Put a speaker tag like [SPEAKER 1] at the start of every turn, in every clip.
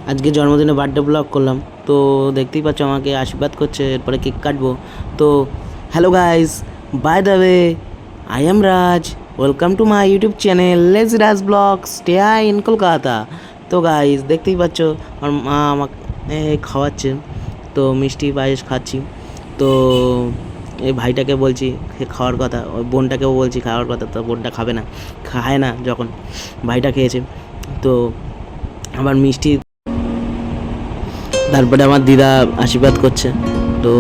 [SPEAKER 1] আজকে জন্মদিনে birthday blog করলাম, তো দেখতেই পাচ্ছ আমাকে আশীর্বাদ করছে, এরপরে কেক কাটবো। তো hello guys, by the way, I am Raj, welcome to my YouTube channel let's Raj blog stay in Kolkata. তো গাইস দেখতেই পাচ্ছ আমার মা আমাকে খাওয়াচ্ছে, তো মিষ্টি পায়েস খাচ্ছি। তো এই ভাইটাকে বলছি খাওয়ার কথা, ওই বোনটাকেও বলছি খাওয়ার কথা, তো বোনটা খাবে না, খায় না যখন ভাইটা খেয়েছে। তো আবার মিষ্টি, তারপরে আমার দিদা আশীর্বাদ করছে। তো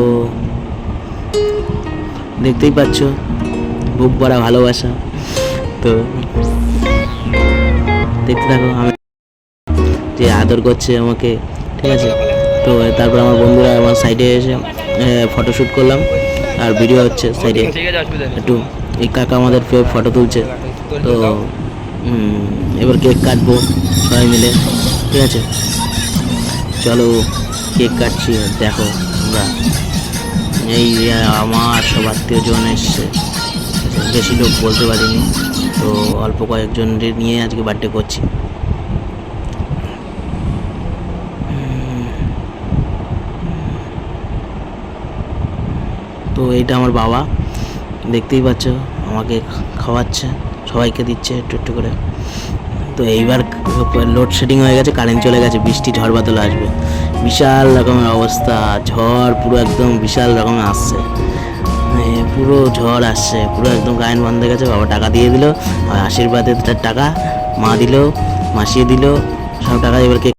[SPEAKER 1] দেখতেই পাচ্ছ বুক ভরা ভালোবাসা। তো দেখতে থাকো আমি যে আদর করছে আমাকে, ঠিক আছে। তো তারপর আমার বন্ধুরা আমার সাইডে এসে ফটোশ্যুট করলাম, আর ভিডিও হচ্ছে সাইডে একটু। এই কাকা আমাদের ফটো তুলছে। তো এবার কেক কাটবো সবাই মিলে, ঠিক আছে। চলো কেক কাটছি, দেখো আমরা। এই আমার সব আত্মীয়জন এসছে, বেশি লোক বলতে পারিনি, তো অল্প কয়েকজন নিয়ে আজকে বার্থডে করছি। তো এইটা আমার বাবা, দেখতেই পাচ্ছ আমাকে খাওয়াচ্ছে, সবাইকে দিচ্ছে একটু একটু করে। তো এইবার লোডশেডিং হয়ে গেছে, কারেন্ট চলে গেছে, বৃষ্টি ঝড় বাদল আসবে, বিশাল রকমের অবস্থা, ঝড় পুরো একদম বিশাল রকমের আসছে, পুরো ঝড় আসছে, পুরো একদম কারেন্ট বন্ধ হয়ে গেছে। বাবা টাকা দিয়ে দিল, আশীর্বাদের টাকা মা দিল, মাসিয়ে দিল, সব টাকা এবার কে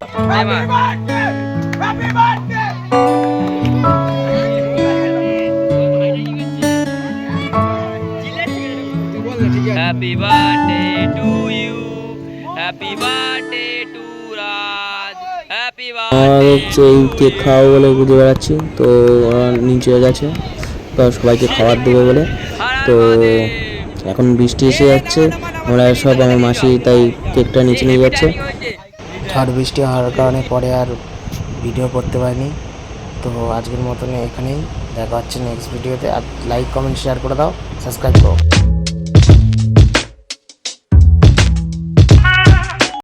[SPEAKER 2] Happy birthday to you. Happy birthday to Raj. Happy birthday.
[SPEAKER 1] এই কেক খাওয়া বলে বুঝে বেড়াচ্ছি, তো ওরা নিচে গেছে, তো সবাইকে খাবার দেবে বলে। তো এখন বৃষ্টি এসে যাচ্ছে, আমরা সব আমার মাসি তাই কেকটা নিচে নিয়ে যাচ্ছে। ঝড় বৃষ্টি হওয়ার কারণে পরে আর ভিডিও করতে পারিনি। তো আজকের মতন এখানেই দেখা হচ্ছে নেক্সট ভিডিওতে। আর লাইক কমেন্ট শেয়ার করে দাও, সাবস্ক্রাইব করো।